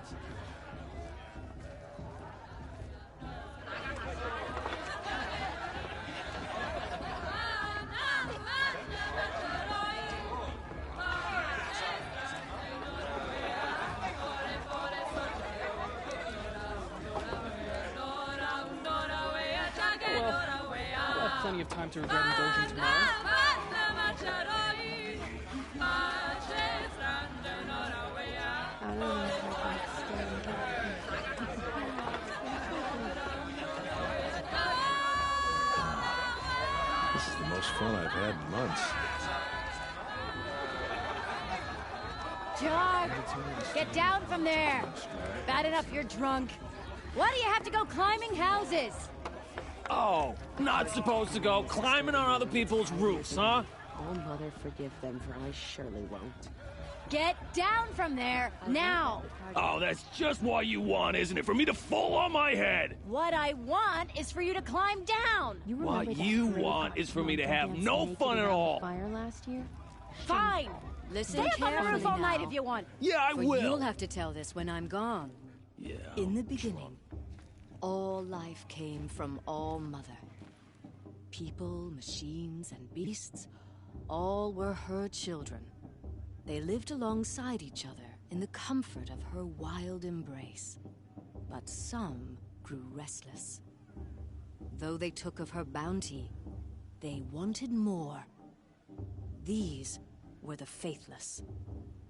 it. We'll have plenty of time to regret indulging tomorrow. I don't know if I can stand that. This is the most fun I've had in months. Jark, get down from there. Bad enough you're drunk. Why do you have to go climbing houses? Oh, not supposed to go climbing on other people's roofs, huh? Oh, Mother, forgive them, for I surely won't. Get down from there, now! Oh, that's just what you want, isn't it? For me to fall on my head! What I want is for you to climb down! What you want is for me to have no fun at all! Fire last year? Fine! Stay up on the roof all night if you want. Yeah, I will! You'll have to tell this when I'm gone. Yeah. In the beginning, all life came from All Mother. People, machines, and beasts, all were her children. They lived alongside each other in the comfort of her wild embrace. But some grew restless. Though they took of her bounty, they wanted more. These were the faithless.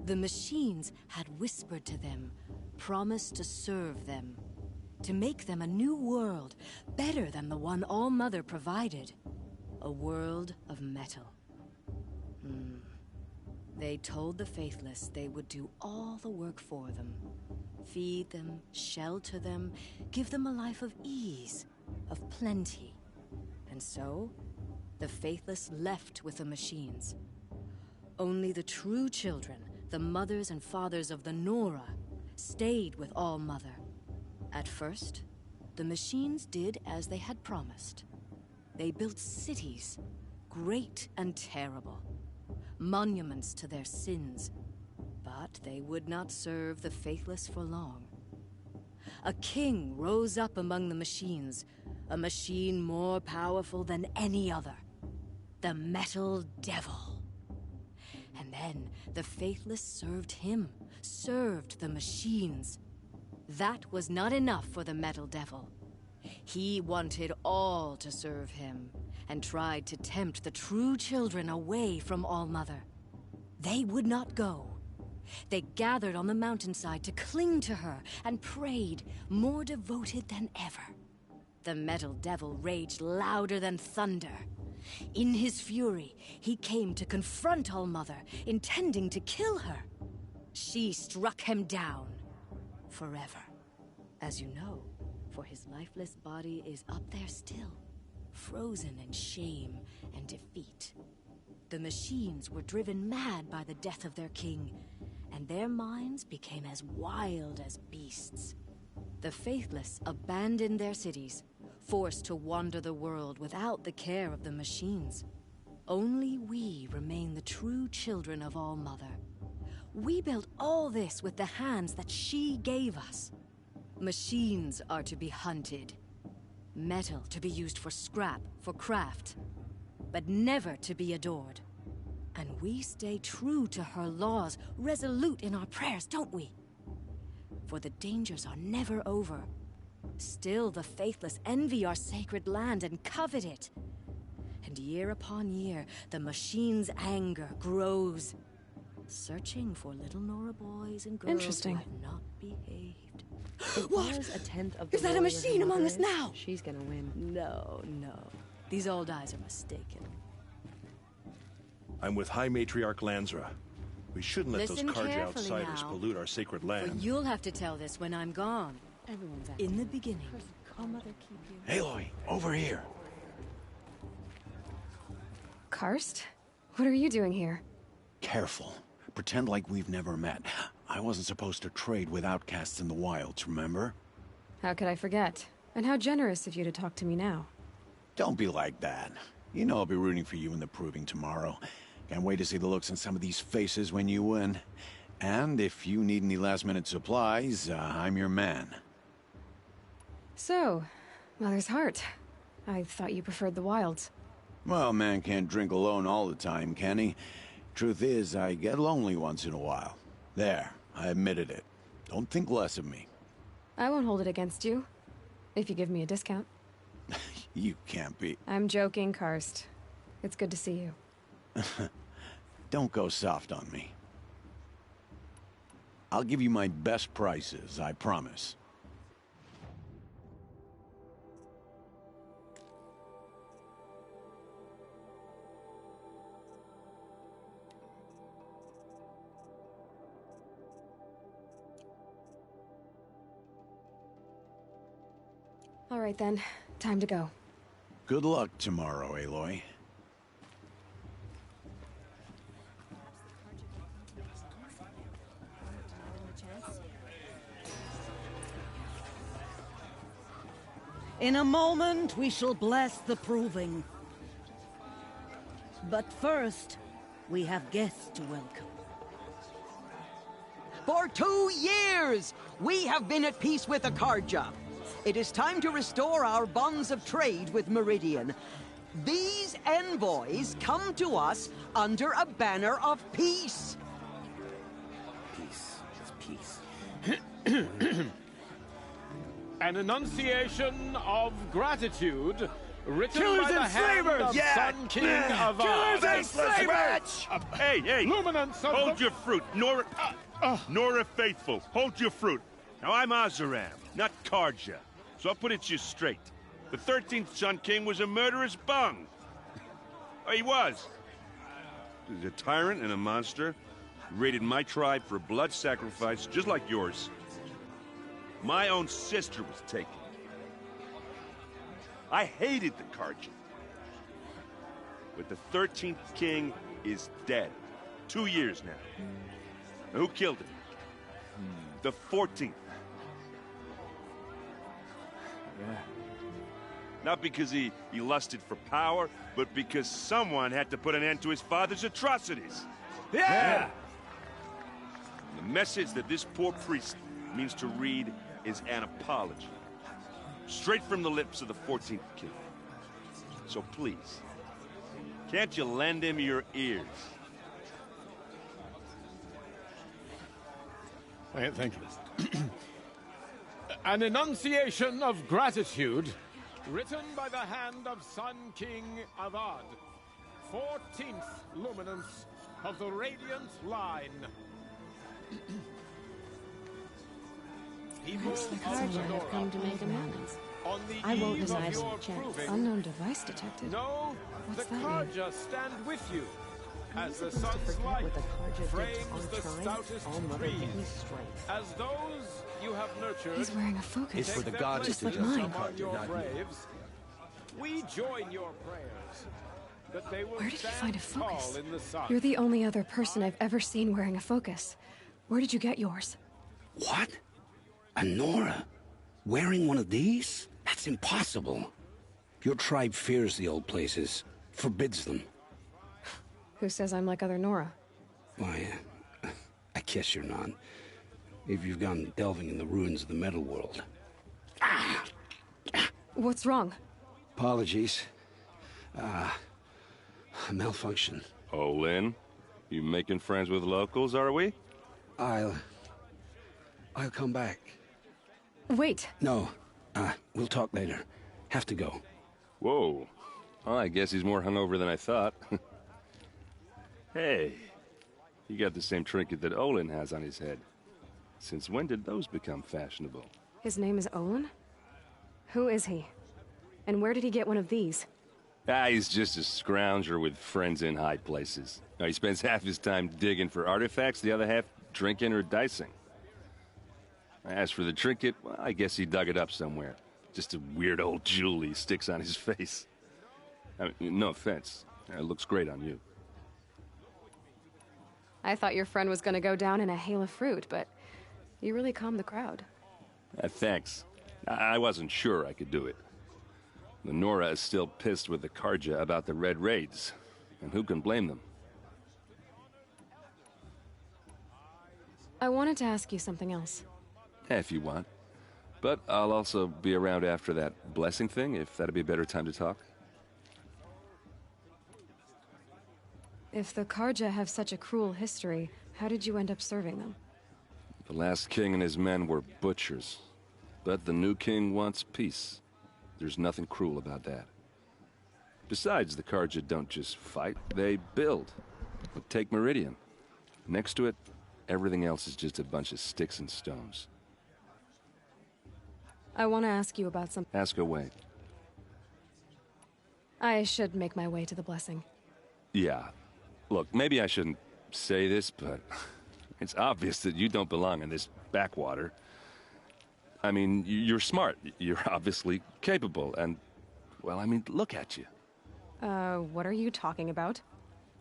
The machines had whispered to them, promised to serve them, to make them a new world, better than the one All Mother provided. A world of metal. They told the faithless they would do all the work for them. Feed them, shelter them, give them a life of ease, of plenty. And so, the faithless left with the machines. Only the true children, the mothers and fathers of the Nora, stayed with All Mother. At first, the machines did as they had promised. They built cities, great and terrible. Monuments to their sins, but they would not serve the faithless for long. A king rose up among the machines, a machine more powerful than any other, the Metal Devil. And then the faithless served him, served the machines. That was not enough for the Metal Devil. He wanted all to serve him, and tried to tempt the true children away from All Mother. They would not go. They gathered on the mountainside to cling to her and prayed, more devoted than ever. The Metal Devil raged louder than thunder. In his fury, he came to confront All Mother, intending to kill her. She struck him down forever. As you know, for his lifeless body is up there still, frozen in shame and defeat. The machines were driven mad by the death of their king, and their minds became as wild as beasts. The faithless abandoned their cities, forced to wander the world without the care of the machines. Only we remain the true children of All Mother. We built all this with the hands that she gave us. Machines are to be hunted. Metal to be used for scrap, for craft, but never to be adored. And we stay true to her laws, resolute in our prayers, don't we? For the dangers are never over. Still the faithless envy our sacred land and covet it. And year upon year, the machine's anger grows, searching for little Nora boys and girls who have not behaved. What? A tenth of the Is that a machine among us now? She's gonna win. No, no. These old eyes are mistaken. I'm with High Matriarch Lansra. We shouldn't let Listen those Karja carefully outsiders now, pollute our sacred For land. you'll have to tell this when I'm gone. Everyone's out. In the beginning. All Mother keep you. Aloy, over here. Karst? What are you doing here? Careful. Pretend like we've never met. I wasn't supposed to trade with outcasts in the wilds, remember? How could I forget? And how generous of you to talk to me now. Don't be like that. You know I'll be rooting for you in the proving tomorrow. Can't wait to see the looks on some of these faces when you win. And if you need any last-minute supplies, I'm your man. So, Mother's Heart. I thought you preferred the wilds. Well, man can't drink alone all the time, can he? Truth is, I get lonely once in a while. There, I admitted it. Don't think less of me. I won't hold it against you, if you give me a discount. You can't be... I'm joking, Karst. It's good to see you. Don't go soft on me. I'll give you my best prices, I promise. All right then, time to go. Good luck tomorrow, Aloy. In a moment, we shall bless the proving. But first, we have guests to welcome. For 2 years, we have been at peace with Akarja. It is time to restore our bonds of trade with Meridian. These envoys come to us under a banner of peace. Peace. It's peace. An enunciation of gratitude written Killers by the and hand slavers! of Yeah! Sun King of Killers and slavers! Hey! Luminance of Hold your fruit, Nora... Nora Faithful, hold your fruit. Now, I'm Azaram, not Karja, so I'll put it to you straight. The 13th Sun King was a murderous bung. Oh, he was. He's a tyrant and a monster. He raided my tribe for blood sacrifice, just like yours. My own sister was taken. I hated the Karja. But the 13th king is dead. 2 years now. Now, who killed him? The 14th. Yeah. Not because he lusted for power, but because someone had to put an end to his father's atrocities. Yeah! The message that this poor priest means to read is an apology. Straight from the lips of the 14th king. So please, can't you lend him your ears? Thank you. An enunciation of gratitude written by the hand of Sun King Avad, 14th luminance of the Radiant Line. People Perhaps the of Karja Sonora, have come to make amends. on the I won't eve deny of them your a chance. proving, Unknown device detected. no, What's the that mean? Karja stand with you. Are you As the supposed to sun's forget light what the Karja frames did on the Shrine? stoutest All Mother trees, Death's strength. as those you have nurtured, He's wearing a focus. It's for the take gods their Just like places mine. among your not you. braves. We join your prayers that they will Where did he find a stand focus? tall in the sun. You're the only other person I've ever seen wearing a focus. Where did you get yours? What? A Nora? Wearing one of these? That's impossible. Your tribe fears the old places, forbids them. Who says I'm like other Nora? Why, I guess you're not. If you've gone delving in the ruins of the metal world. What's wrong? Apologies. A malfunction. Oh, Lynn, you making friends with locals, are we? I'll come back. Wait. No, we'll talk later. Have to go. Whoa. Well, I guess he's more hungover than I thought. Hey, you got the same trinket that Olin has on his head. Since when did those become fashionable? His name is Olin? Who is he? And where did he get one of these? He's just a scrounger with friends in high places. Now, he spends half his time digging for artifacts, the other half drinking or dicing. As for the trinket, well, I guess he dug it up somewhere. Just a weird old jewel he sticks on his face. I mean, no offense. It looks great on you. I thought your friend was gonna go down in a hail of fruit, but you really calmed the crowd. Thanks. I wasn't sure I could do it. The Nora is still pissed with the Karja about the Red Raids, and who can blame them? I wanted to ask you something else. If you want. But I'll also be around after that blessing thing, if that'd be a better time to talk. If the Karja have such a cruel history, how did you end up serving them? The last king and his men were butchers. But the new king wants peace. There's nothing cruel about that. Besides, the Karja don't just fight, they build. But take Meridian. Next to it, everything else is just a bunch of sticks and stones. I want to ask you about something. Ask away. I should make my way to the blessing. Yeah. Look, maybe I shouldn't say this, but it's obvious that you don't belong in this backwater. I mean, you're smart. You're obviously capable, and, well, I mean, look at you. What are you talking about?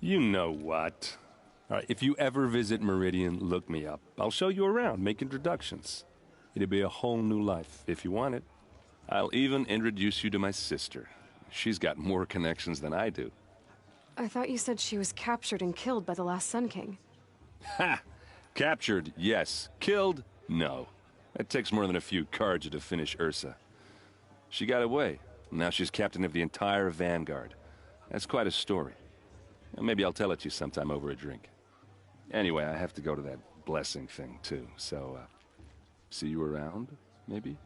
You know what. All right, if you ever visit Meridian, look me up. I'll show you around, make introductions. It'll be a whole new life, if you want it. I'll even introduce you to my sister. She's got more connections than I do. I thought you said she was captured and killed by the last Sun King. Ha! Captured, yes. Killed, no. It takes more than a few Karja to finish Ursa. She got away. Now she's captain of the entire Vanguard. That's quite a story. Maybe I'll tell it to you sometime over a drink. Anyway, I have to go to that blessing thing, too. So, see you around, maybe?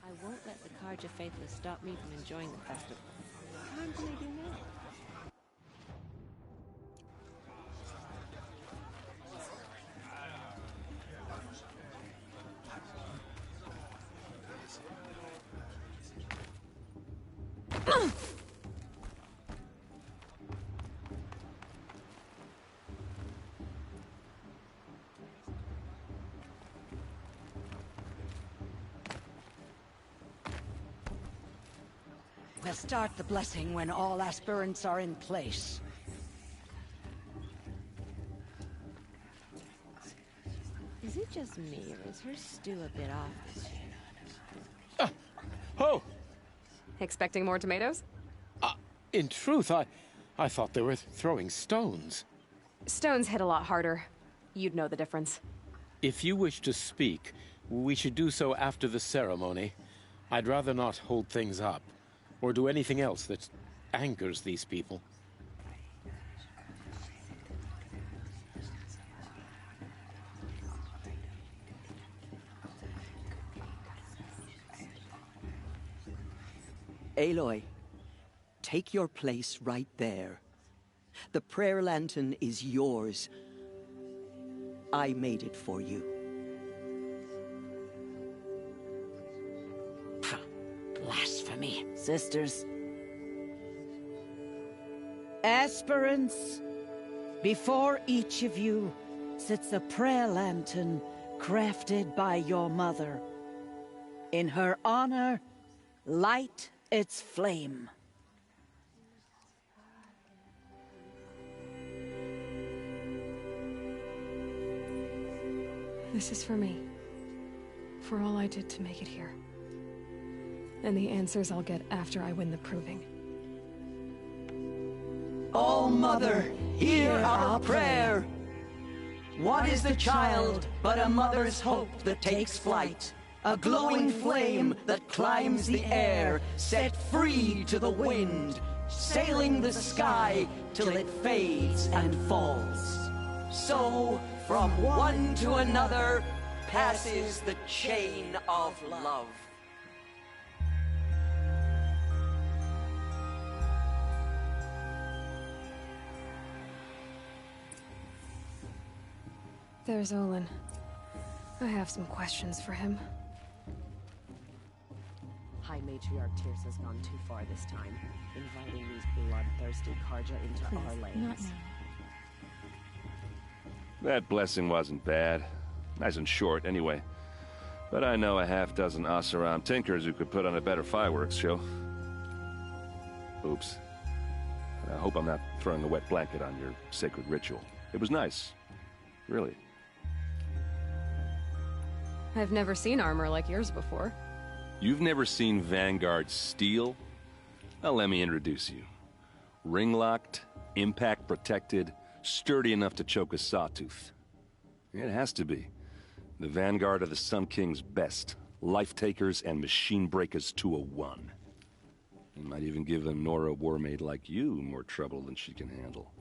I won't let the Karja Faithless stop me from enjoying the festival. What harm can they do now? We'll start the blessing when all aspirants are in place. Is it just me, or is her stew a bit off this year? Oh! Expecting more tomatoes? In truth, I thought they were throwing stones. Stones hit a lot harder. You'd know the difference. If you wish to speak, we should do so after the ceremony. I'd rather not hold things up, or do anything else that angers these people. Aloy, take your place right there. The prayer lantern is yours. I made it for you. Blasphemy. Sisters. Aspirants, before each of you sits a prayer lantern crafted by your mother. In her honor, light its flame. This is for me. For all I did to make it here. And the answers I'll get after I win the proving. Oh, Mother, hear our prayer. What is the child but a mother's hope that takes flight? A glowing flame that climbs the air, set free to the wind, sailing the sky till it fades and falls. So, from one to another, passes the chain of love. There's Olin. I have some questions for him. High Matriarch Tirsa's gone too far this time, inviting these bloodthirsty Karja into our lanes. Not now. That blessing wasn't bad. Nice and short, anyway. But I know a half-dozen Oseram tinkers who could put on a better fireworks show. Oops. I hope I'm not throwing a wet blanket on your sacred ritual. It was nice. Really. I've never seen armor like yours before. You've never seen Vanguard steel? Well, let me introduce you. Ring-locked, impact-protected, sturdy enough to choke a sawtooth. It has to be. The vanguard of the Sun King's best. Life-takers and machine breakers to a one. It might even give a Nora warmaid like you more trouble than she can handle.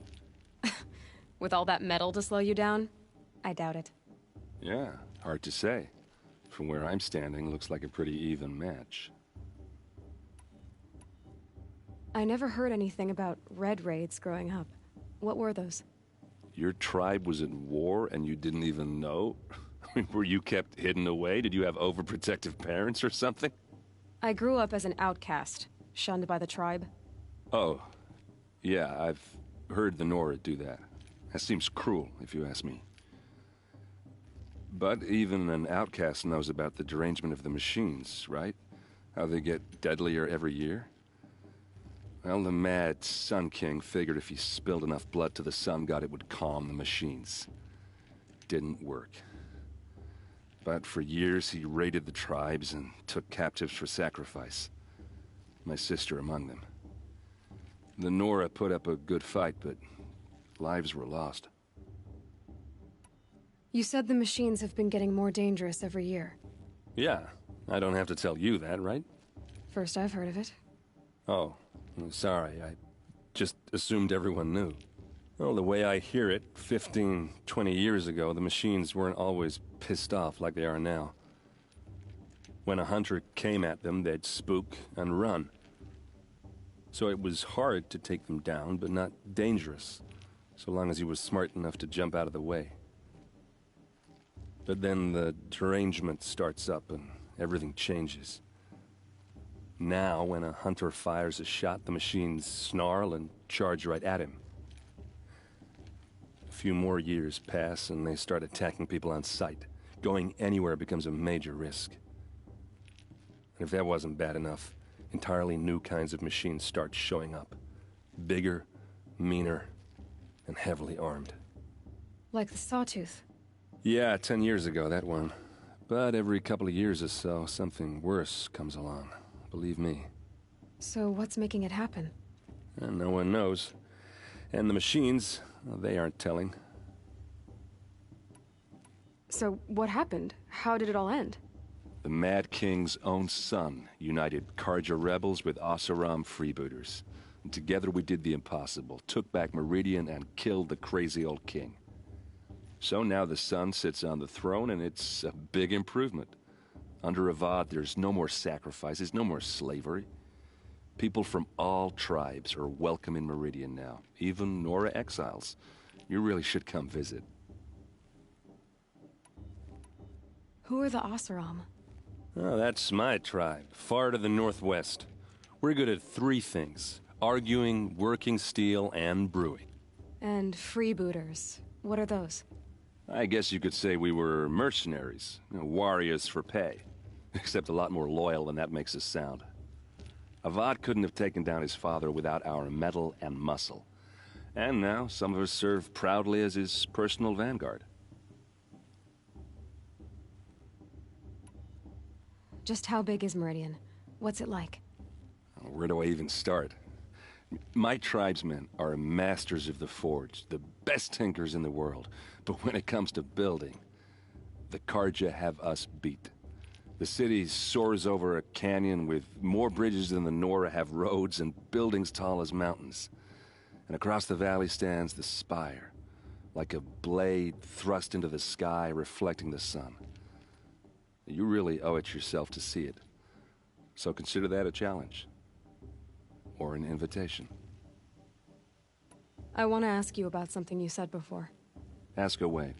With all that metal to slow you down? I doubt it. Yeah, hard to say. From where I'm standing, looks like a pretty even match. I never heard anything about red raids growing up. What were those? Your tribe was at war and you didn't even know? I mean, were you kept hidden away? Did you have overprotective parents or something? I grew up as an outcast, shunned by the tribe. Oh, yeah, I've heard the Nora do that. That seems cruel, if you ask me. But even an outcast knows about the derangement of the machines, right? How they get deadlier every year? Well, the mad Sun King figured if he spilled enough blood to the Sun God, it would calm the machines. Didn't work. But for years, he raided the tribes and took captives for sacrifice. My sister among them. The Nora put up a good fight, but lives were lost. You said the machines have been getting more dangerous every year. Yeah, I don't have to tell you that, right? First I've heard of it. Oh, sorry, I just assumed everyone knew. Well, the way I hear it, 15, 20 years ago, the machines weren't always pissed off like they are now. When a hunter came at them, they'd spook and run. So it was hard to take them down, but not dangerous, so long as he was smart enough to jump out of the way. But then the derangement starts up and everything changes. Now, when a hunter fires a shot, the machines snarl and charge right at him. A few more years pass and they start attacking people on sight. Going anywhere becomes a major risk. And if that wasn't bad enough, entirely new kinds of machines start showing up. Bigger, meaner, and heavily armed. Like the Sawtooth. Yeah, 10 years ago, that one. But every couple of years or so, something worse comes along. Believe me. So what's making it happen? And no one knows. And the machines, well, they aren't telling. So what happened? How did it all end? The Mad King's own son united Karja rebels with Oseram freebooters. And together we did the impossible, took back Meridian and killed the crazy old king. So now the son sits on the throne and it's a big improvement. Under Avad, there's no more sacrifices, no more slavery. People from all tribes are welcome in Meridian now, even Nora exiles. You really should come visit. Who are the Oseram? Oh, that's my tribe, far to the northwest. We're good at three things: arguing, working steel, and brewing. And freebooters. What are those? I guess you could say we were mercenaries, warriors for pay. Except a lot more loyal than that makes us sound. Avad couldn't have taken down his father without our metal and muscle. And now some of us serve proudly as his personal vanguard. Just how big is Meridian? What's it like? Where do I even start? My tribesmen are masters of the forge, the best tinkers in the world. But when it comes to building, the Karja have us beat. The city soars over a canyon with more bridges than the Nora have roads and buildings tall as mountains. And across the valley stands the spire, like a blade thrust into the sky reflecting the sun. You really owe it yourself to see it. So consider that a challenge. Or an invitation. I want to ask you about something you said before. Ask away.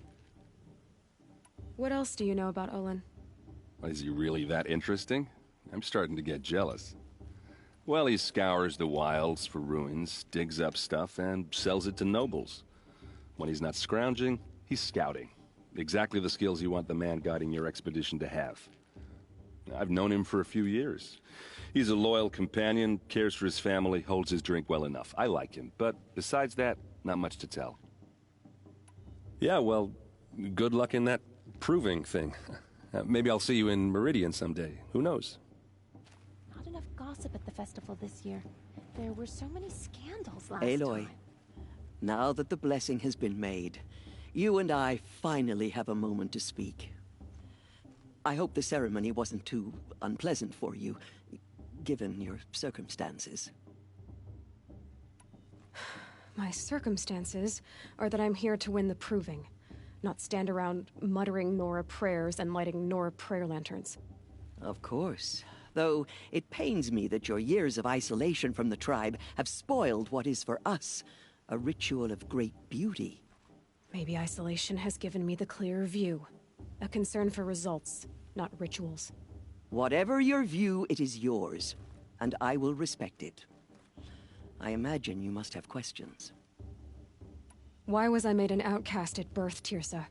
What else do you know about Olin? Is he really that interesting? I'm starting to get jealous. Well, he scours the wilds for ruins, digs up stuff, and sells it to nobles. When he's not scrounging, he's scouting. Exactly the skills you want the man guiding your expedition to have. I've known him for a few years. He's a loyal companion, cares for his family, holds his drink well enough. I like him, but besides that, not much to tell. Yeah, well, good luck in that proving thing. Maybe I'll see you in Meridian someday. Who knows? Not enough gossip at the festival this year. There were so many scandals last Aloy, time. now that the blessing has been made, You and I finally have a moment to speak. I hope the ceremony wasn't too unpleasant for you, given your circumstances. My circumstances are that I'm here to win the proving, not stand around muttering Nora prayers and lighting Nora prayer lanterns. Of course. Though it pains me that your years of isolation from the tribe have spoiled what is for us a ritual of great beauty. Maybe isolation has given me the clearer view. A concern for results, not rituals. Whatever your view, it is yours, and I will respect it. I imagine you must have questions. Why was I made an outcast at birth, Tirsa?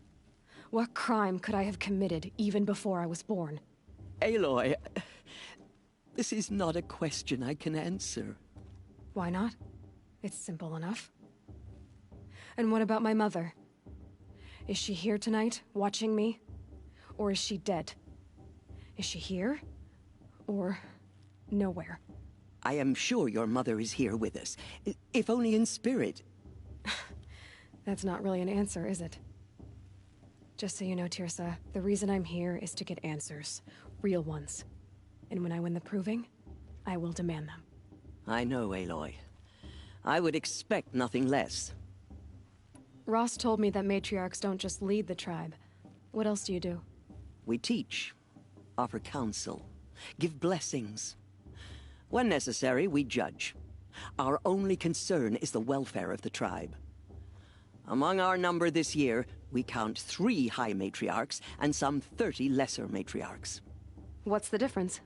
What crime could I have committed even before I was born? Aloy, this is not a question I can answer. Why not? It's simple enough. And what about my mother? Is she here tonight, watching me? Or is she dead? Is she here? Or nowhere? I am sure your mother is here with us, if only in spirit. That's not really an answer, is it? Just so you know, Tirsa, the reason I'm here is to get answers. Real ones. And when I win the proving, I will demand them. I know, Aloy. I would expect nothing less. Ross told me that matriarchs don't just lead the tribe. What else do you do? We teach, offer counsel, give blessings. When necessary, we judge. Our only concern is the welfare of the tribe. Among our number this year, we count 3 high matriarchs and some 30 lesser matriarchs. What's the difference?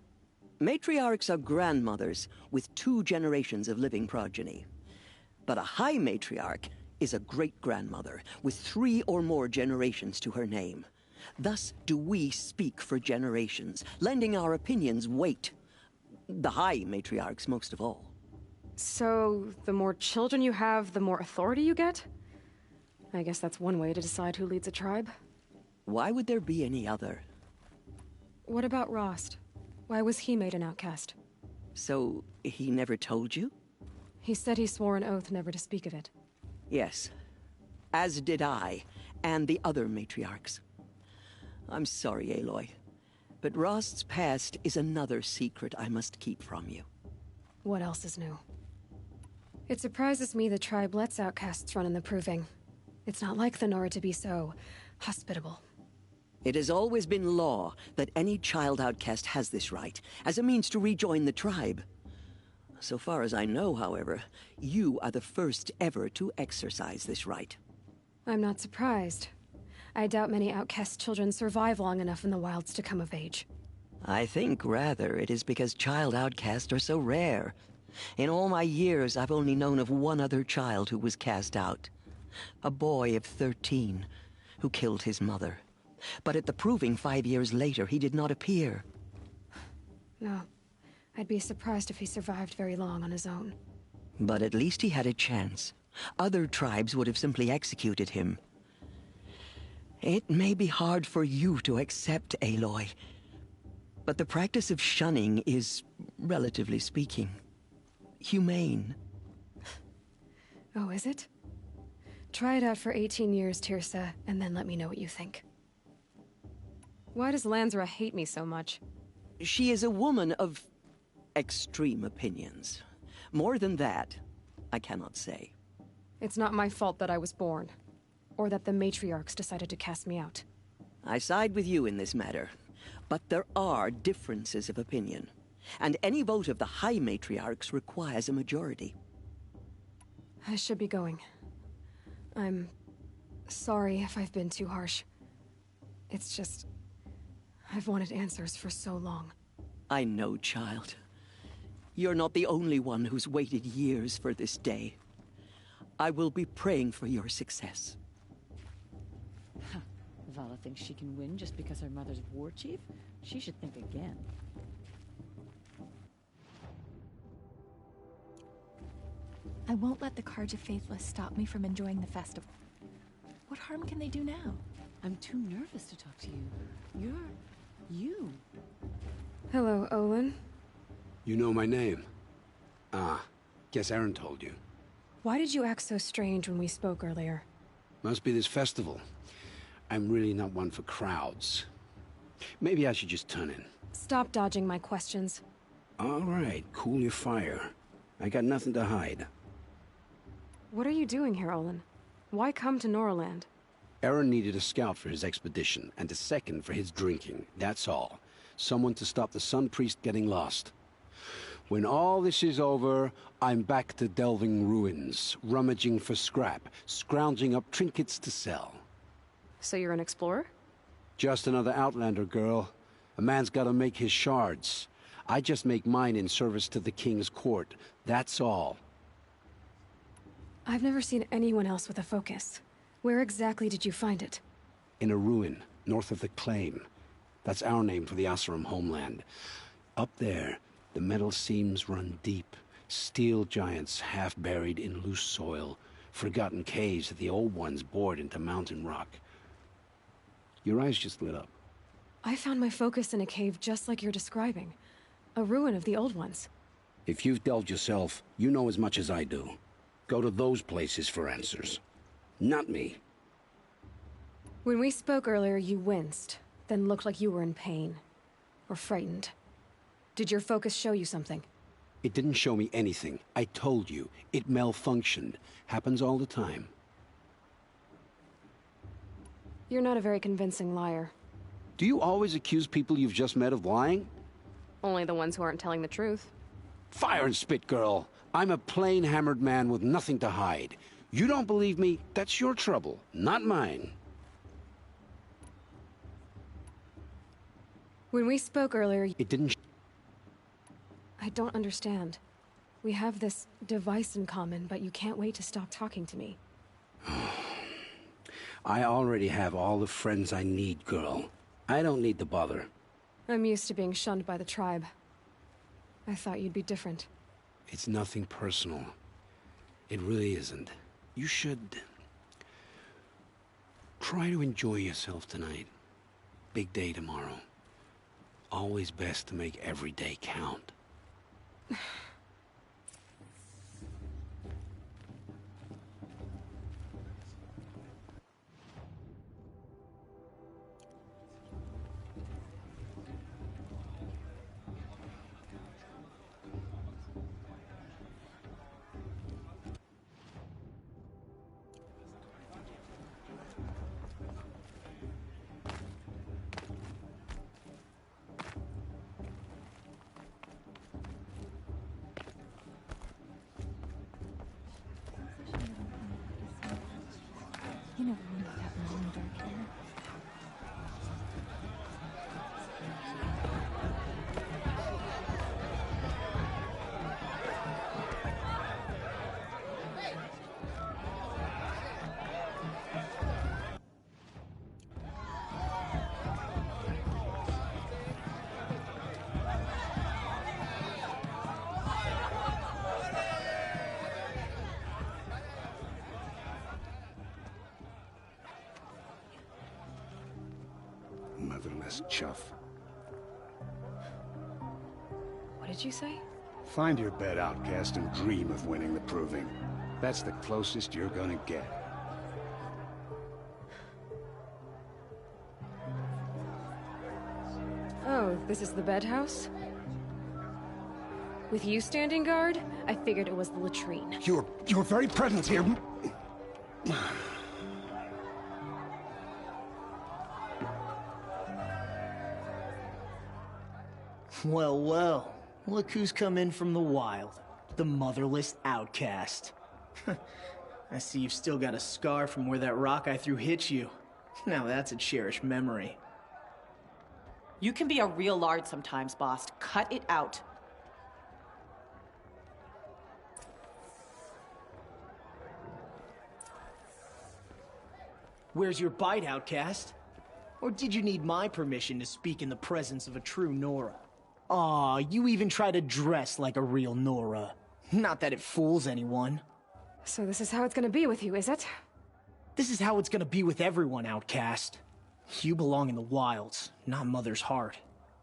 Matriarchs are grandmothers with 2 generations of living progeny. But a high matriarch is a great-grandmother with 3 or more generations to her name. Thus do we speak for generations, lending our opinions weight. The high matriarchs most of all. So, the more children you have, the more authority you get? I guess that's one way to decide who leads a tribe. Why would there be any other? What about Rost? Why was he made an outcast? So, he never told you? He said he swore an oath never to speak of it. Yes. As did I, and the other matriarchs. I'm sorry, Aloy, but Rost's past is another secret I must keep from you. What else is new? It surprises me the tribe lets outcasts run in the proving. It's not like the Nora to be so hospitable. It has always been law that any child outcast has this right, as a means to rejoin the tribe. So far as I know, however, you are the first ever to exercise this right. I'm not surprised. I doubt many outcast children survive long enough in the wilds to come of age. I think, rather, it is because child outcasts are so rare. In all my years, I've only known of one other child who was cast out. A boy of 13, who killed his mother. But at the proving 5 years later, he did not appear. No. I'd be surprised if he survived very long on his own. But at least he had a chance. Other tribes would have simply executed him. It may be hard for you to accept, Aloy, but the practice of shunning is, relatively speaking, humane. Oh, is it? Try it out for 18 years, Tirsa, and then let me know what you think. Why does Lansra hate me so much? She is a woman of extreme opinions. More than that, I cannot say. It's not my fault that I was born, or that the matriarchs decided to cast me out. I side with you in this matter, but there are differences of opinion, and any vote of the high matriarchs requires a majority. I should be going. I'm sorry if I've been too harsh. It's just, I've wanted answers for so long. I know, child. You're not the only one who's waited years for this day. I will be praying for your success. Vala thinks she can win just because her mother's war chief? She should think again. I won't let the Carja Faithless stop me from enjoying the festival. What harm can they do now? I'm too nervous to talk to you. You. Hello, Olin. You know my name? Ah, guess Aaron told you. Why did you act so strange when we spoke earlier? Must be this festival. I'm really not one for crowds. Maybe I should just turn in. Stop dodging my questions. All right, cool your fire. I got nothing to hide. What are you doing here, Olin? Why come to Noraland? Aaron needed a scout for his expedition, and a second for his drinking. That's all. Someone to stop the Sun Priest getting lost. When all this is over, I'm back to delving ruins, rummaging for scrap, scrounging up trinkets to sell. So you're an explorer? Just another Outlander, girl. A man's gotta make his shards. I just make mine in service to the King's court. That's all. I've never seen anyone else with a focus. Where exactly did you find it? In a ruin, north of the Claim. That's our name for the Oseram homeland. Up there, the metal seams run deep. Steel giants half buried in loose soil. Forgotten caves that the old ones bored into mountain rock. Your eyes just lit up. I found my focus in a cave just like you're describing. A ruin of the old ones. If you've delved yourself, you know as much as I do. Go to those places for answers. Not me. When we spoke earlier, you winced, then looked like you were in pain. Or frightened. Did your focus show you something? It didn't show me anything. I told you. It malfunctioned. Happens all the time. You're not a very convincing liar. Do you always accuse people you've just met of lying? Only the ones who aren't telling the truth. Fire and spit, girl. I'm a plain hammered man with nothing to hide. You don't believe me? That's your trouble, not mine. When we spoke earlier... It didn't... I don't understand. We have this device in common, but you can't wait to stop talking to me. I already have all the friends I need, girl. I don't need the bother. I'm used to being shunned by the tribe. I thought you'd be different. It's nothing personal. It really isn't. You should... try to enjoy yourself tonight. Big day tomorrow. Always best to make every day count. You never wonder what happens in the dark here. Motherless chuff. What did you say? Find your bed, outcast, and dream of winning the proving. That's the closest you're gonna get. Oh, this is the bedhouse? With you standing guard, I figured it was the latrine. Your very presence here... Well, well. Look who's come in from the wild. The motherless outcast. I see you've still got a scar from where that rock I threw hit you. Now that's a cherished memory. You can be a real lard sometimes, boss. Cut it out. Where's your bite, outcast? Or did you need my permission to speak in the presence of a true Nora? Aw, you even try to dress like a real Nora. Not that it fools anyone. So this is how it's gonna be with you, is it? This is how it's gonna be with everyone, outcast. You belong in the wilds, not Mother's heart.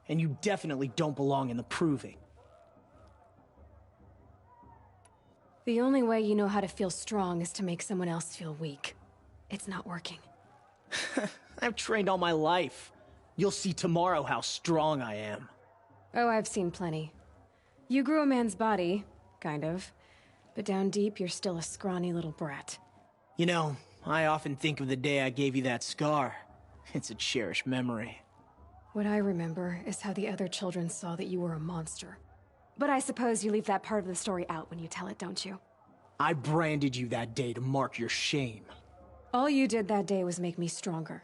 And you definitely don't belong in the proving. The only way you know how to feel strong is to make someone else feel weak. It's not working. I've trained all my life. You'll see tomorrow how strong I am. Oh, I've seen plenty. You grew a man's body, kind of. But down deep, you're still a scrawny little brat. You know, I often think of the day I gave you that scar. It's a cherished memory. What I remember is how the other children saw that you were a monster. But I suppose you leave that part of the story out when you tell it, don't you? I branded you that day to mark your shame. All you did that day was make me stronger.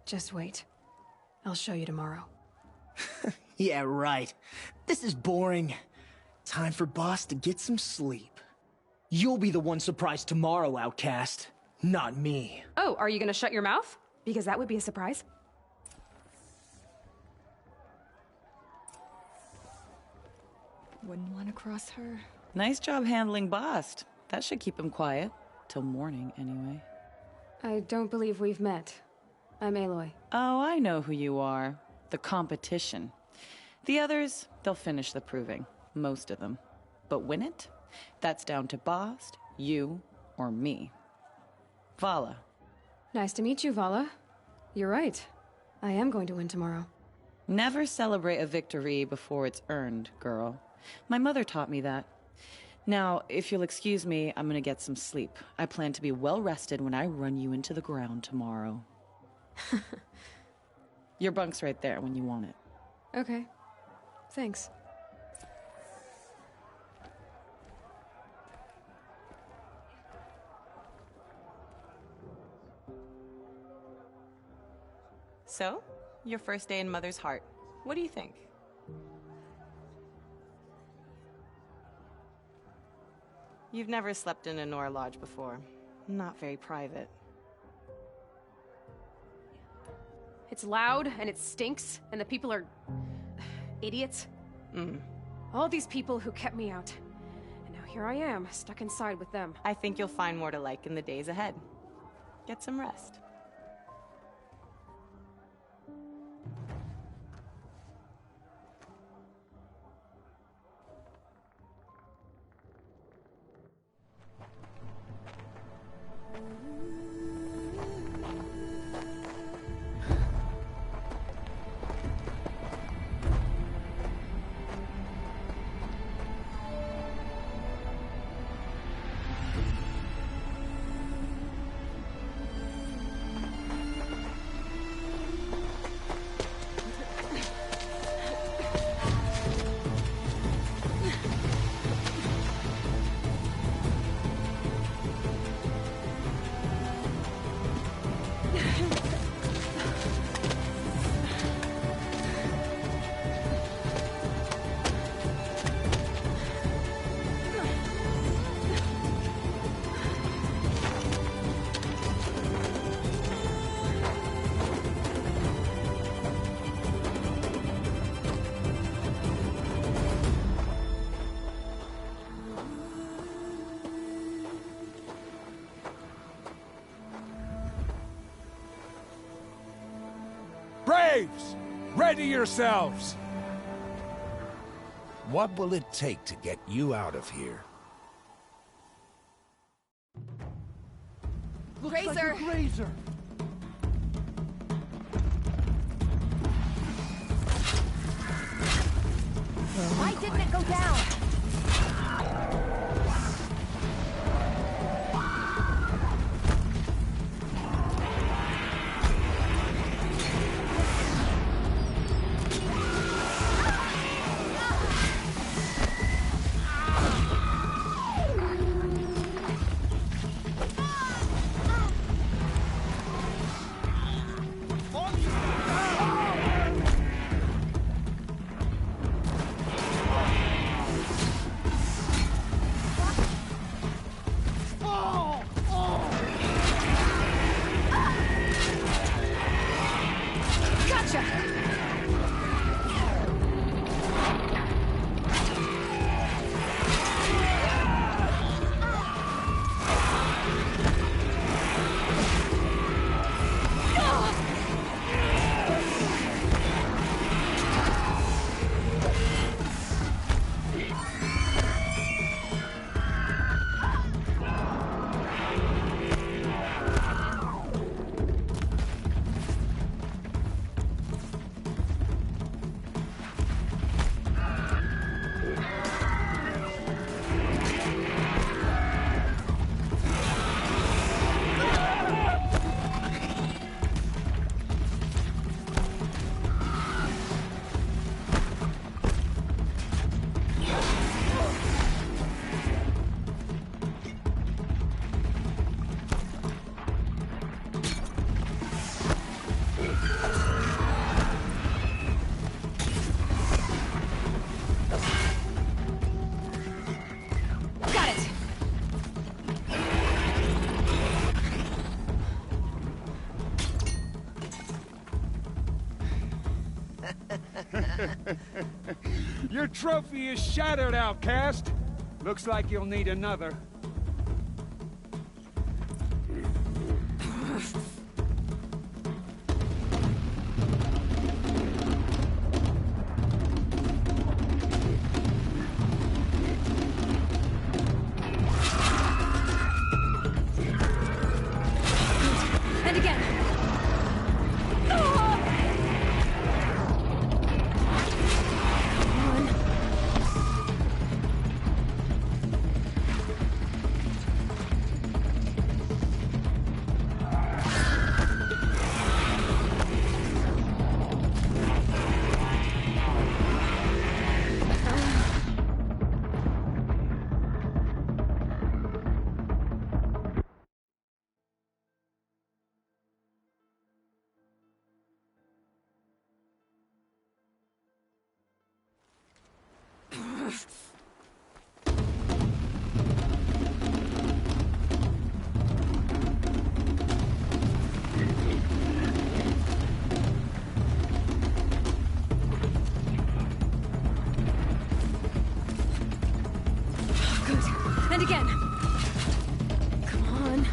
Just wait. I'll show you tomorrow. Yeah, right. This is boring. Time for Boss to get some sleep. You'll be the one surprised tomorrow, outcast. Not me. Oh, are you gonna shut your mouth? Because that would be a surprise. Wouldn't want to cross her. Nice job handling Bast. That should keep him quiet. Till morning, anyway. I don't believe we've met. I'm Aloy. Oh, I know who you are. The competition. The others, they'll finish the proving. Most of them. But win it? That's down to Bast, you, or me. Vala. Nice to meet you, Vala. You're right. I am going to win tomorrow. Never celebrate a victory before it's earned, girl. My mother taught me that. Now, if you'll excuse me, I'm gonna get some sleep. I plan to be well rested when I run you into the ground tomorrow. Your bunk's right there when you want it. Okay. Thanks. So, your first day in Mother's Heart. What do you think? You've never slept in a Nora Lodge before. Not very private. It's loud, and it stinks, and the people are... idiots. All these people who kept me out. And now here I am, stuck inside with them. I think you'll find more to like in the days ahead. Get some rest. Braves! Ready yourselves! What will it take to get you out of here? Grazer! Grazer! Why didn't it go down? Your trophy is shattered, outcast. Looks like you'll need another. And again. And again. Come on.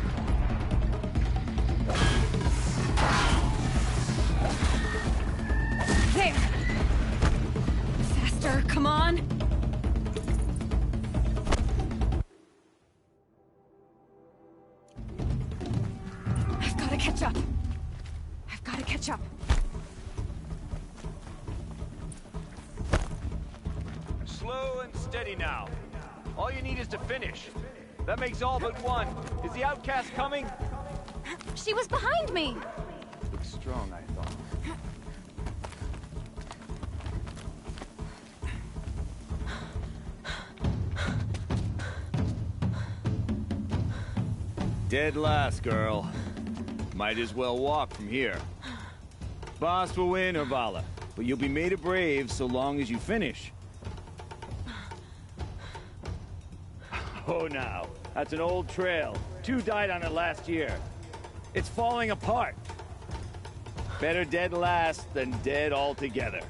There. Faster, come on. I've got to catch up. I've got to catch up. Slow and steady now. All you need is to finish. That makes all but one. Is the outcast coming? She was behind me! Looks strong, I thought. Dead last, girl. Might as well walk from here. Boss will win, or Vala, but you'll be made a brave so long as you finish. Oh, now. That's an old trail. 2 died on it last year. It's falling apart. Better dead last than dead altogether.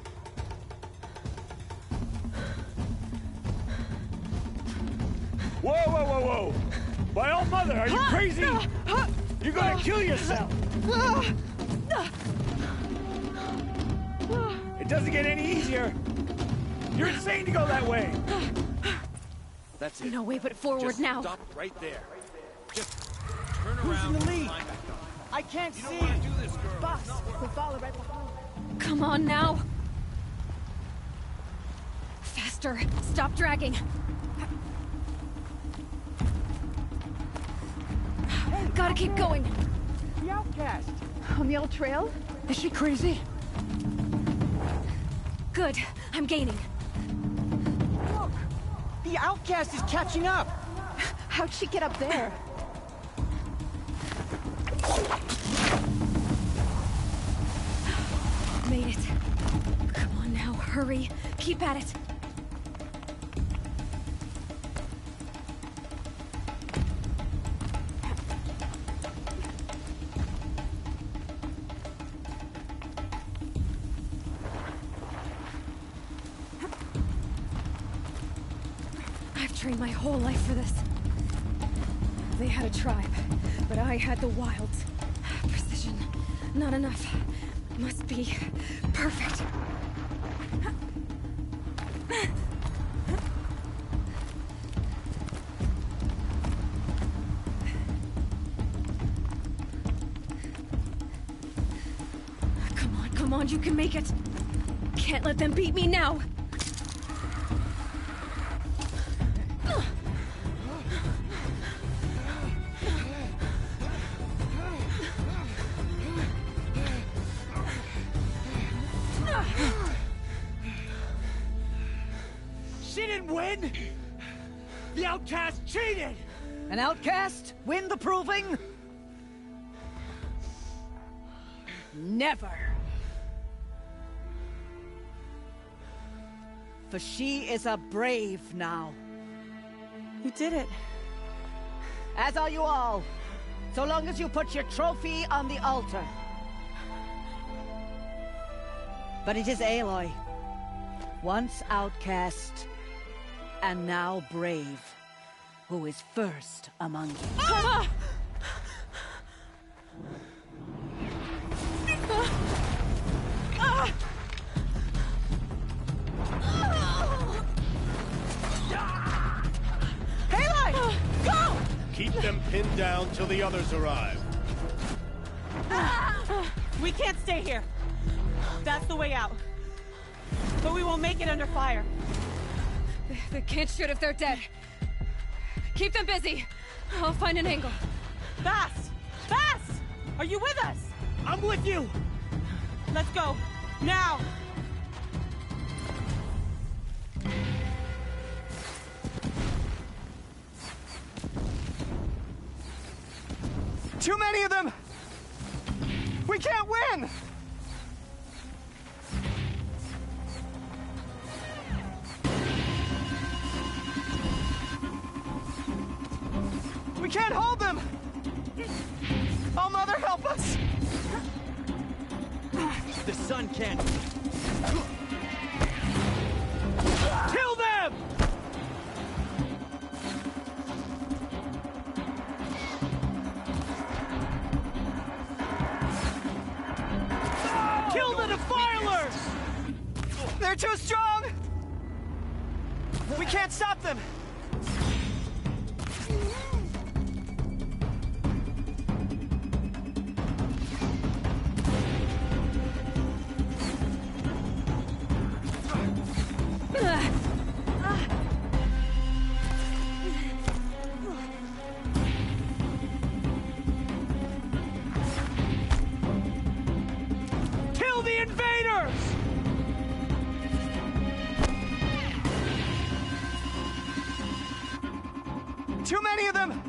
Whoa, whoa, whoa, whoa! My old mother, are you crazy? You're gonna kill yourself! It doesn't get any easier! You're insane to go that way! That's it. No way but forward Just now. Stop right there. Just turn Who's around. in the lead? And climb back up. I can't You see. don't want to do this, girl. Boss, It's not worth we'll follow right behind. Come on now. Faster. Stop dragging. Gotta keep going. The outcast. On the old trail? Is she crazy? Good. I'm gaining. Look! The outcast is catching up! How'd she get up there? Made it. Come on now, hurry. Keep at it. I've trained my whole life for this. They had a tribe, but I had the wilds. Precision, not enough. Must be perfect. Come on, you can make it. Can't let them beat me now. She didn't win! The outcast cheated! An outcast win the proving? Never. For she is a brave now. You did it. As are you all. So long as you put your trophy on the altar. But it is Aloy. Once outcast, and now brave. Who is first among you? Ah! Haley! Go! Keep them pinned down till the others arrive. We can't stay here. That's the way out. But we won't make it under fire. They can't shoot if they're dead. Keep them busy. I'll find an angle. Bass! Bass! Are you with us? I'm with you! Let's go. Now! Too many of them! We can't win! We can't hold them! Oh, Mother, help us! The sun can't... Kill them! Kill the defilers! They're too strong! We can't stop them! Kill the invaders! Too many of them!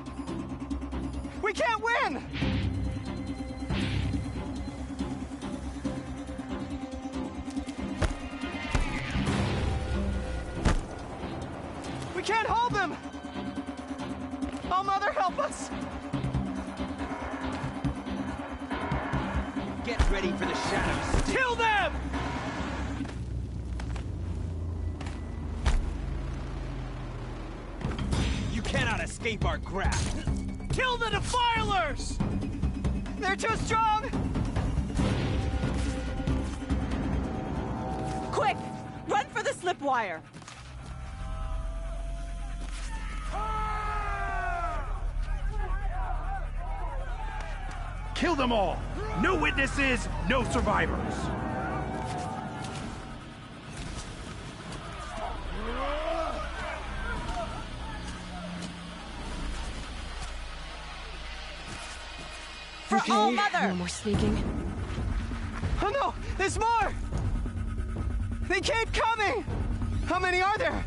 We can't win! We can't hold them! Oh, Mother, help us! Get ready for the shadows. Kill them! You cannot escape our grasp. Kill the defilers! They're too strong! Quick! Run for the slip wire! Kill them all! No witnesses, no survivors! For all Mother! No more sneaking. Oh no! There's more! They keep coming! How many are there?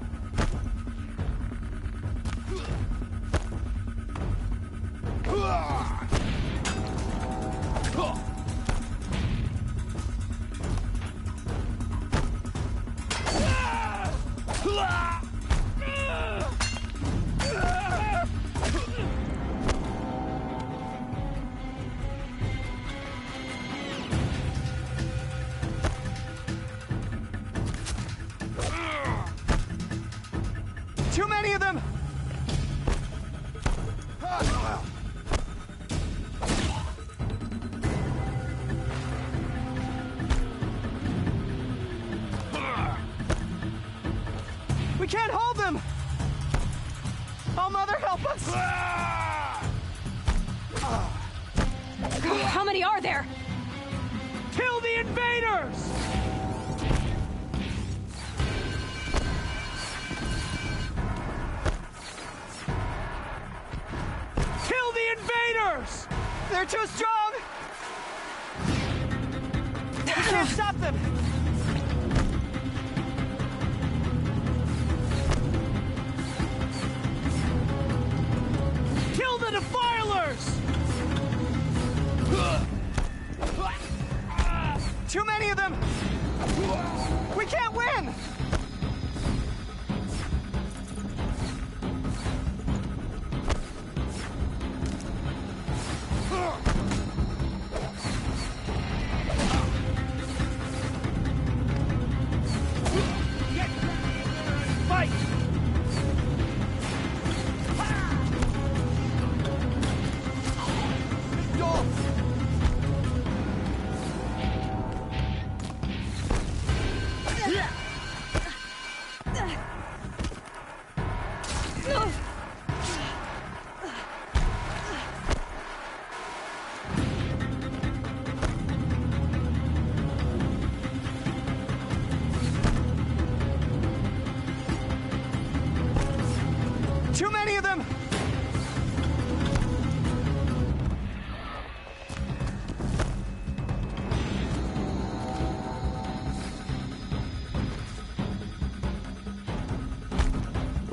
Too many of them! We can't hold them! Oh, Mother, help us! How many are there? Kill the invaders! Kill the invaders! They're too strong! We can't stop them! Kill the defilers! Too many of them! We can't win!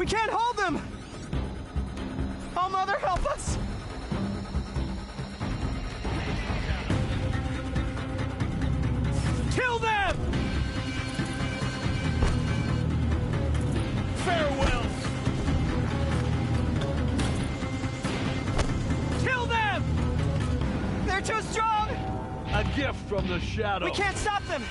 can't hold them! Oh, Mother, help us! Kill them! Farewell! Kill them! They're too strong! A gift from the shadow. We can't stop them!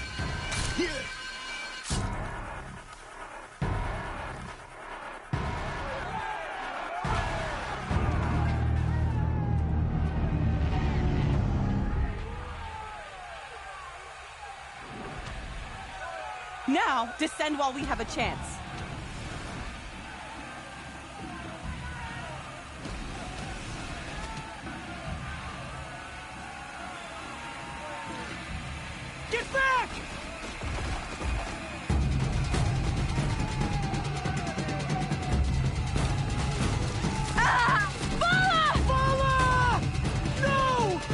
Now, descend while we have a chance. Get back! Ah! Vala! Vala!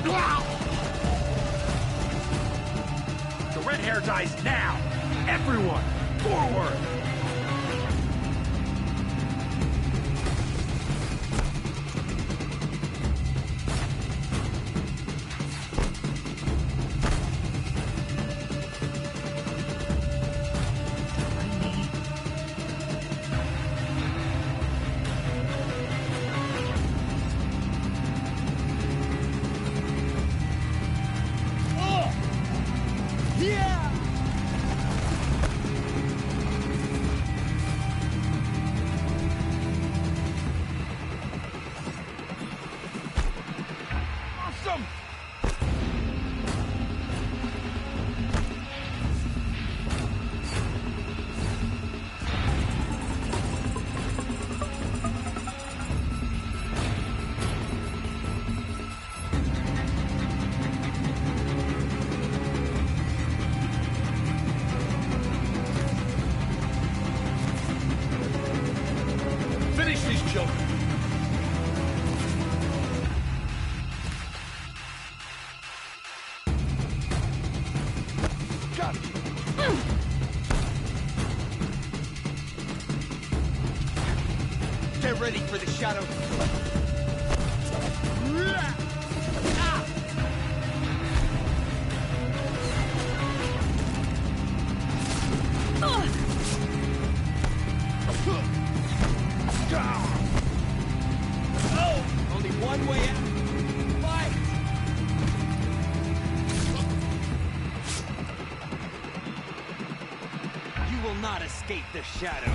No! The red hair dies now! Everyone, forward! Get ready for the shadow. Only one way out. Fight! You will not escape the shadow.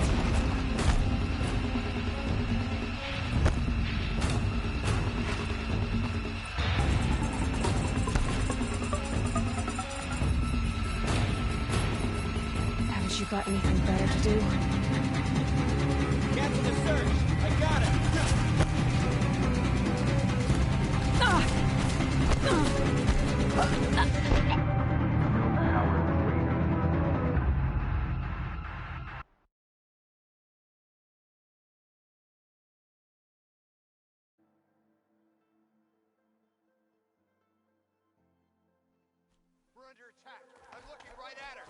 Haven't you got anything better to do? Cancel the search. I got it. We're under attack. I'm looking right at her.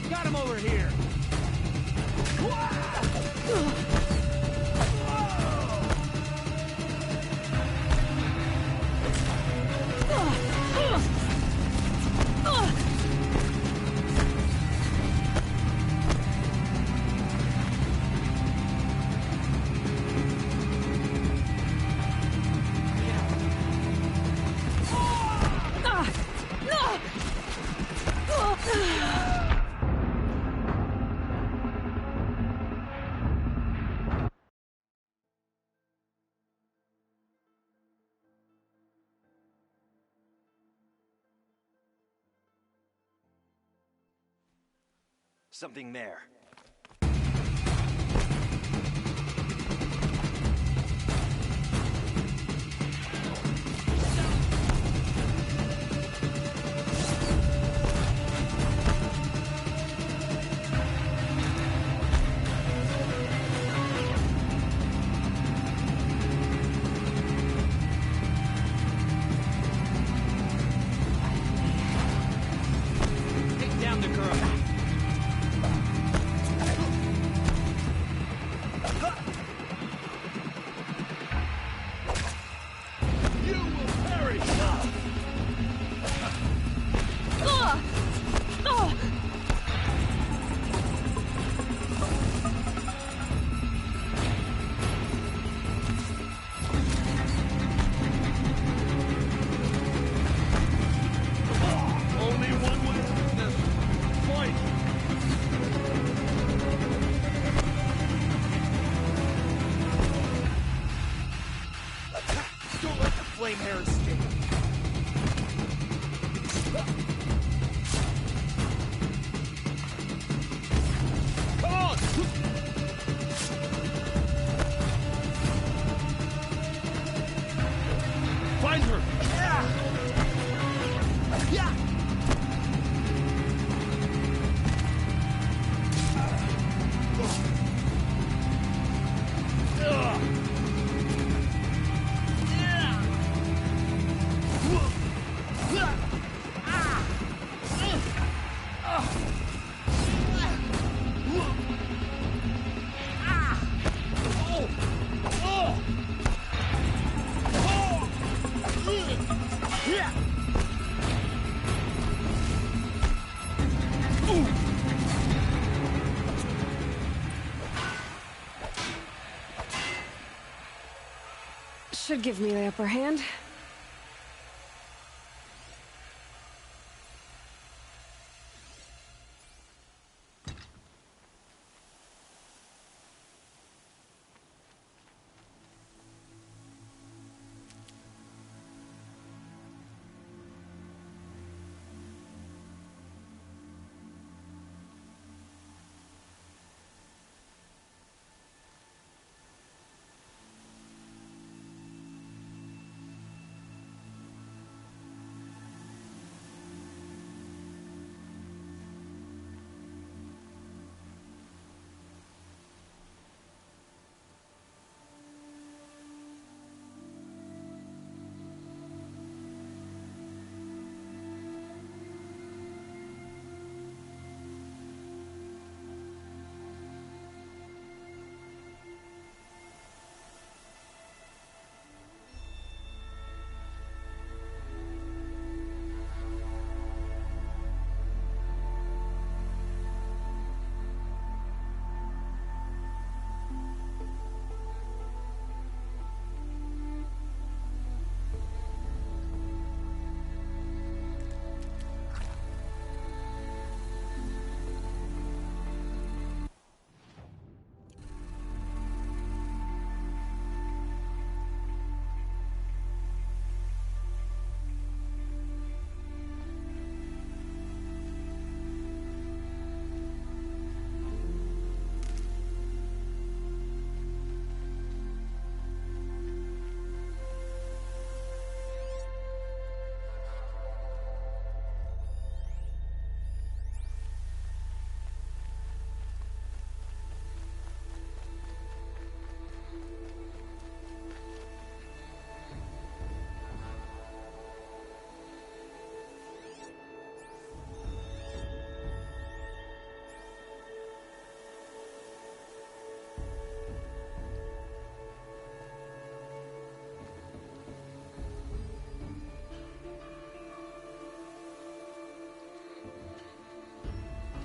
Got him over here. something there. Take down the girl. You will perish! Only one way to win this. Fight! Don't let the flame hair escape. Come on! Find her! Yeah! Should give me the upper hand.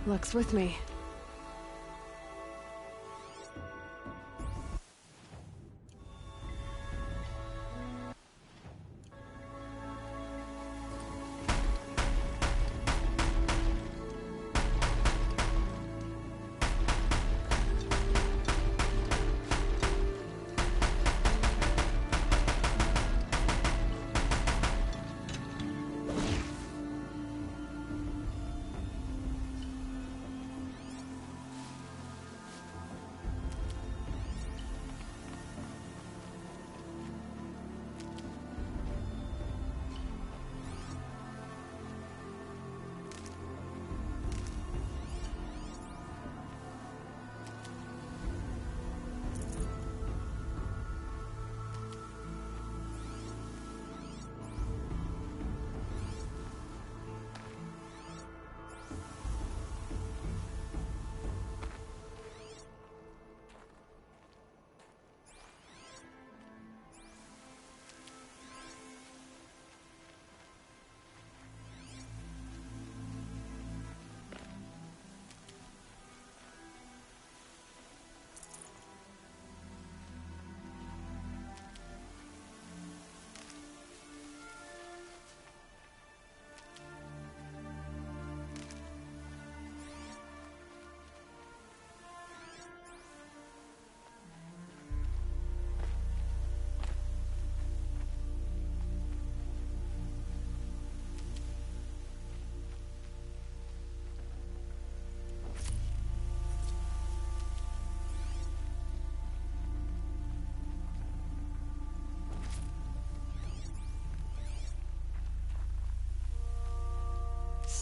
Luck's with me.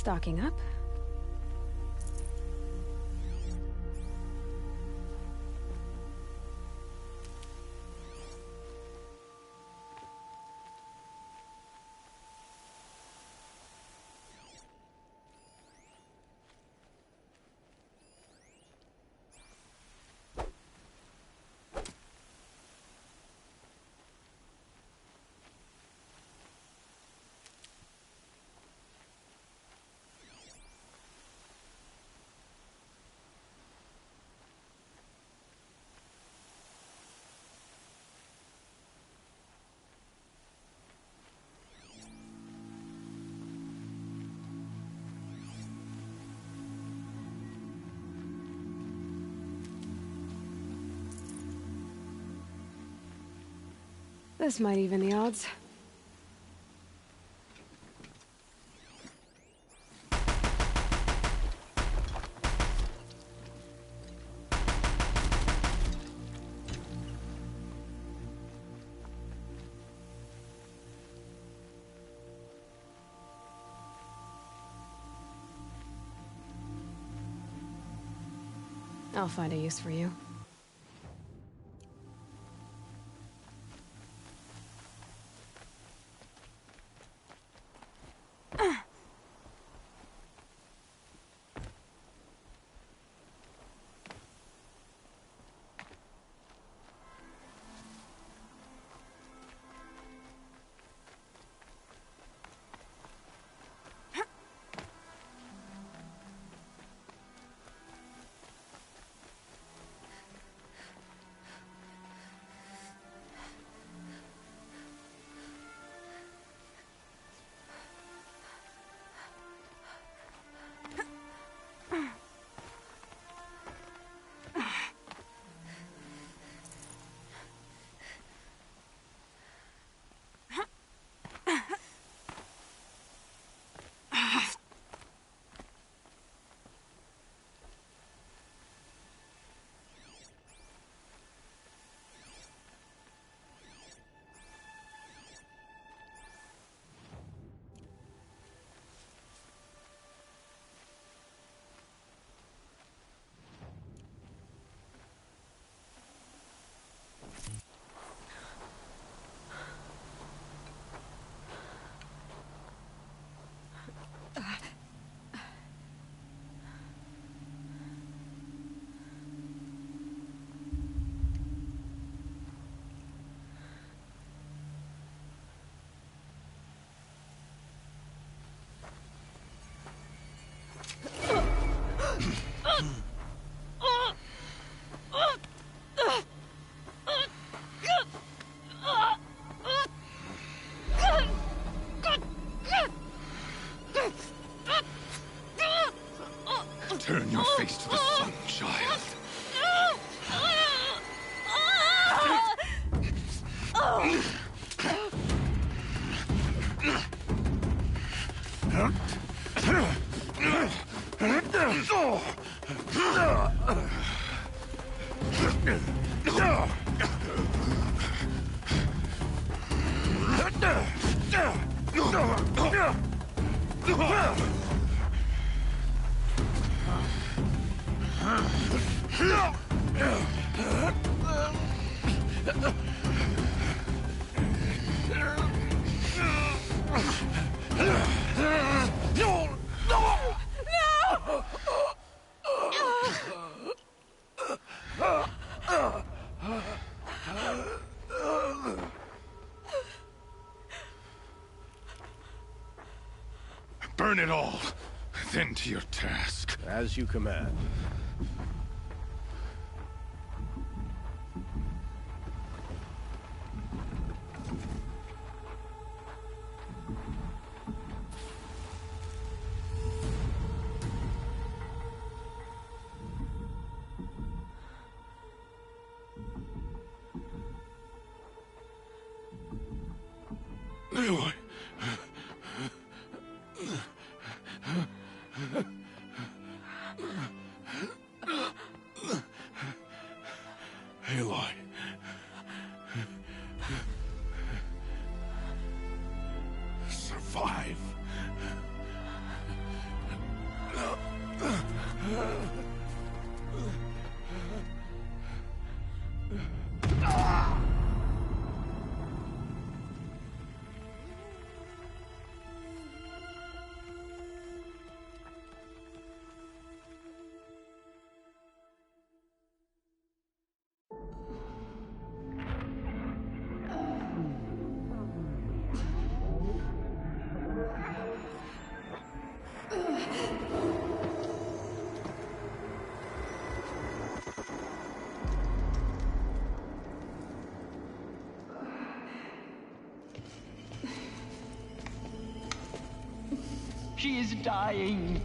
Stocking up. This might even the odds. I'll find a use for you. Turn your face to the sun, child. Burn it all, then to your task. As you command. She is dying.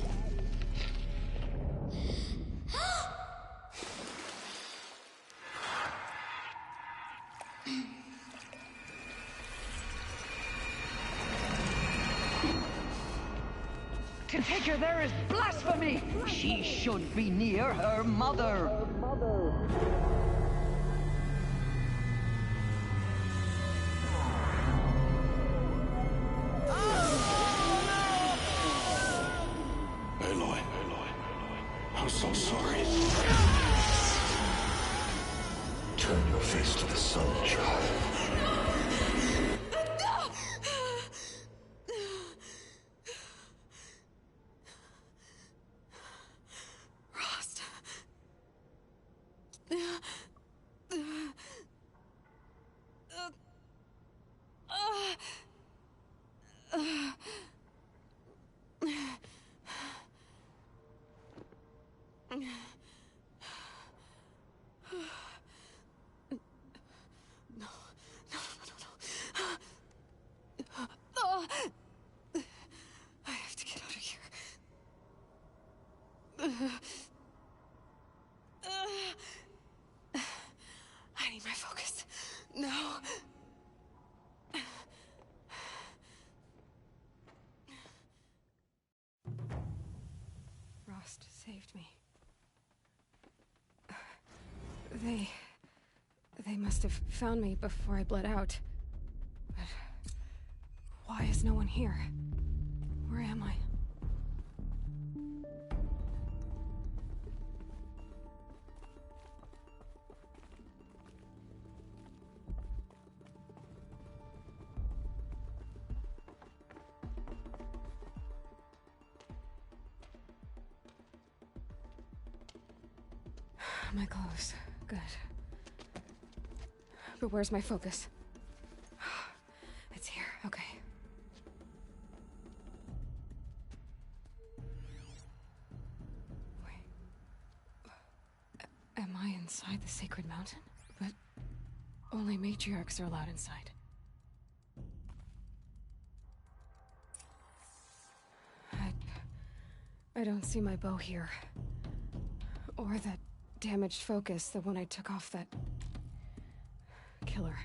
To take her there is blasphemy! She should be near her mother. Aloy, I'm so sorry. Turn your face to the sun, child. Rost. I have to get out of here. I need my focus. No. Rost saved me. They must have found me before I bled out. But why is no one here? Where am I? My clothes. Good. But where's my focus? It's here. Okay. Wait. Am I inside the sacred mountain? But only matriarchs are allowed inside. I don't see my bow here. Or that damaged focus, the one I took off that killer.